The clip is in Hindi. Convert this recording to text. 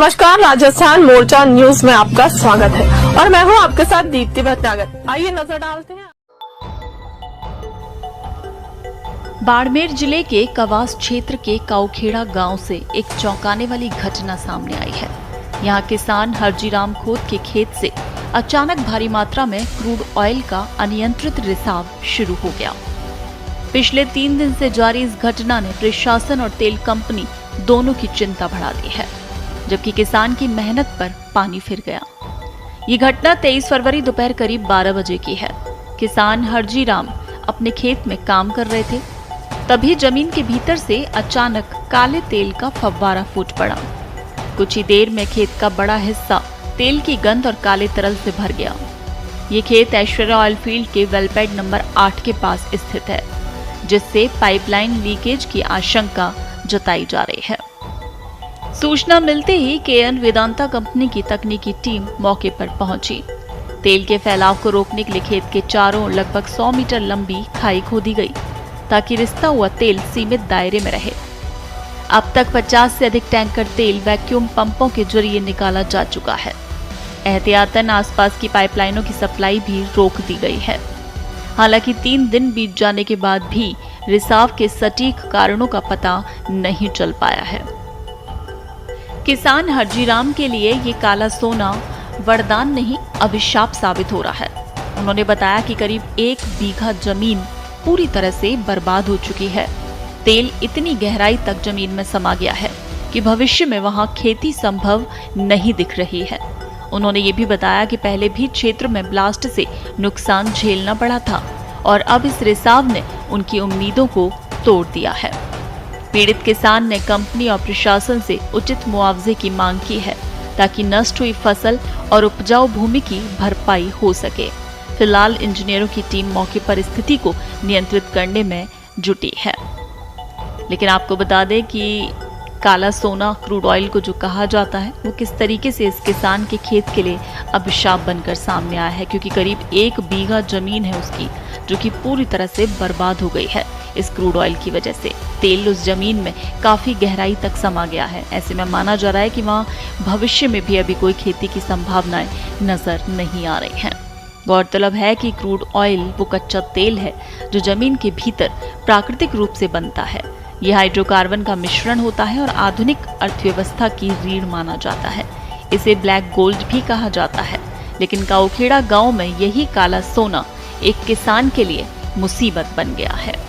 नमस्कार, राजस्थान मोर्चा न्यूज में आपका स्वागत है और मैं हूं आपके साथ दीप्ति भटनागर। आइए नजर डालते हैं। बाड़मेर जिले के कवास क्षेत्र के काउखेड़ा गांव से एक चौंकाने वाली घटना सामने आई है। यहां किसान हरजीराम खोत के खेत से अचानक भारी मात्रा में क्रूड ऑयल का अनियंत्रित रिसाव शुरू हो गया। पिछले 3 दिन से जारी इस घटना ने प्रशासन और तेल कंपनी दोनों की चिंता बढ़ा दी है, जबकि किसान की मेहनत पर पानी फिर गया। ये घटना 23 फरवरी दोपहर करीब 12 बजे की है। किसान हरजीराम अपने खेत में काम कर रहे थे, तभी जमीन के भीतर से अचानक काले तेल का फव्वारा फूट पड़ा। कुछ ही देर में खेत का बड़ा हिस्सा तेल की गंध और काले तरल से भर गया। ये खेत ऐश्वर्या ऑयल फील्ड के वेलपैड नंबर 8 के पास स्थित है, जिससे पाइपलाइन लीकेज की आशंका जताई जा रही है। सूचना मिलते ही केएन वेदांता कंपनी की तकनीकी टीम मौके पर पहुंची। तेल के फैलाव को रोकने के लिए खेत के चारों ओर लगभग 100 मीटर लंबी खाई खोदी गई, ताकि रिसता हुआ तेल सीमित दायरे में रहे। अब तक 50 से अधिक टैंकर तेल वैक्यूम पंपों के जरिए निकाला जा चुका है। एहतियातन आसपास की पाइपलाइनों की सप्लाई भी रोक दी गई है। हालांकि 3 दिन बीत जाने के बाद भी रिसाव के सटीक कारणों का पता नहीं चल पाया है। किसान हरजीराम के लिए ये काला सोना वरदान नहीं, अभिशाप साबित हो रहा है। उन्होंने बताया कि करीब 1 बीघा जमीन पूरी तरह से बर्बाद हो चुकी है। तेल इतनी गहराई तक जमीन में समा गया है कि भविष्य में वहां खेती संभव नहीं दिख रही है। उन्होंने ये भी बताया कि पहले भी क्षेत्र में ब्लास्ट से नुकसान झेलना पड़ा था और अब इस रिसाव ने उनकी उम्मीदों को तोड़ दिया है। पीड़ित किसान ने कंपनी और प्रशासन से उचित मुआवजे की मांग की है, ताकि नष्ट हुई फसल और उपजाऊ भूमि की भरपाई हो सके। फिलहाल इंजीनियरों की टीम मौके पर स्थिति को नियंत्रित करने में जुटी है। लेकिन आपको बता दें कि काला सोना क्रूड ऑयल को जो कहा जाता है, वो किस तरीके से इस किसान के खेत के लिए अभिशाप बनकर सामने आया है, क्योंकि करीब 1 बीघा जमीन है उसकी, जो कि पूरी तरह से बर्बाद हो गई है इस क्रूड ऑयल की वजह से। तेल उस जमीन में काफी गहराई तक समा गया है। ऐसे में माना जा रहा है कि वहाँ भविष्य में भी अभी कोई खेती की संभावनाएं नजर नहीं आ रही हैं। गौरतलब है कि क्रूड ऑयल वो कच्चा तेल है जो जमीन के भीतर प्राकृतिक रूप से बनता है। यह हाइड्रोकार्बन का मिश्रण होता है और आधुनिक अर्थव्यवस्था की रीढ़ माना जाता है। इसे ब्लैक गोल्ड भी कहा जाता है। लेकिन काउखेड़ा गांव में यही काला सोना एक किसान के लिए मुसीबत बन गया है।